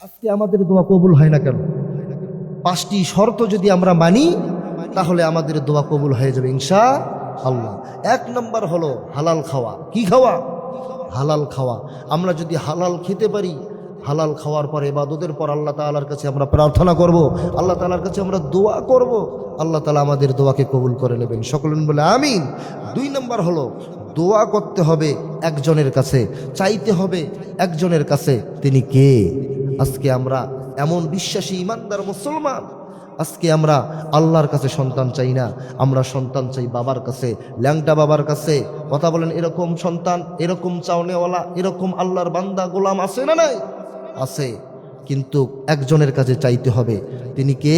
আজকে আমাদের দোয়া কবুল হয় না কেন? পাঁচটি শর্ত যদি আমরা মানি তাহলে আমাদের দোয়া কবুল হয়ে যাবে ইনশাআল্লাহ। এক নম্বর হলো হালাল খাওয়া। কি খাওয়া? হালাল খাওয়া। আমরা যদি হালাল খেতে পারি, হালাল খাওয়ার পর ইবাদতের পর আল্লাহ তাআলার কাছে আমরা প্রার্থনা করব, আল্লাহ তাআলার কাছে আমরা দোয়া করব, আল্লাহ তাআলা আমাদের দোয়াকে কবুল করে নেবেন। সকলেন বলে আমিন। দুই নম্বর হলো দোয়া করতে হবে একজনের কাছে, চাইতে হবে একজনের কাছে। তিনি কে? আজকে আমরা এমন বিশ্বাসী ইমানদার মুসলমান, আজকে আমরা আল্লাহর কাছে সন্তান চাই না, আমরা সন্তান চাই বাবার কাছে, ল্যাংটা বাবার কাছে। কথা বলেন, এরকম সন্তান, এরকম চাওনেওয়ালা, এরকম আল্লাহর বান্দা গোলাম আছে না নাই? আছে। কিন্তু একজনের কাছে চাইতে হবে। তিনি কে?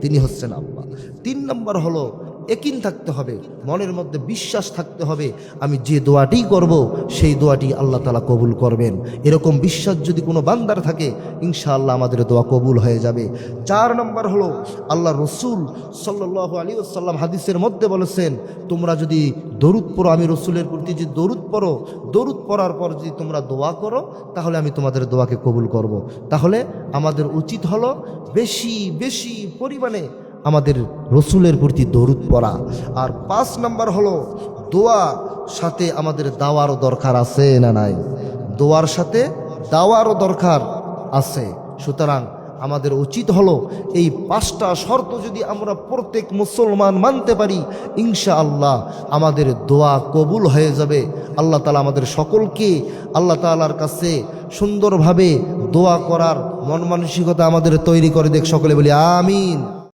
তিনি হচ্ছেন আল্লাহ। তিন নম্বর হলো একিন থাকতে হবে, মনের মধ্যে বিশ্বাস থাকতে হবে, আমি যে দোয়াটি করব সেই দোয়াটি আল্লাহ তাআলা কবুল করবেন। এরকম বিশ্বাস যদি কোনো বান্দার থাকে, ইনশাআল্লাহ আমাদের দোয়া কবুল হয়ে যাবে। চার নম্বর হলো আল্লাহ রসুল সাল্লাল্লাহু আলাইহি ওয়াসাল্লাম হাদিসের মধ্যে বলেছেন, তোমরা যদি দরুদ পড়ো, আমি রসুলের প্রতি যে দরুদ পড়ো, দরুদ পড়ার পর যদি তোমরা দোয়া করো, তাহলে আমি তোমাদের দোয়াকে কবুল করব। তাহলে আমাদের উচিত হলো বেশি বেশি পরিমাণে আমাদের রসুলের প্রতি দরুদ পড়া। আর পাঁচ নাম্বার হলো দোয়া সাথে আমাদের দাওয়ারও দরকার আছে না নাই? দোয়ার সাথে দাওয়ারও দরকার আছে। সুতরাং আমাদের উচিত হলো এই পাঁচটা শর্ত যদি আমরা প্রত্যেক মুসলমান মানতে পারি, ইনশাআল্লাহ আমাদের দোয়া কবুল হয়ে যাবে। আল্লাহ তাআলা আমাদের সকলকে আল্লাহ তাআলার কাছে সুন্দরভাবে দোয়া করার মন মানসিকতা আমাদের তৈরি করে দেখ। সকলে বলি আমিন।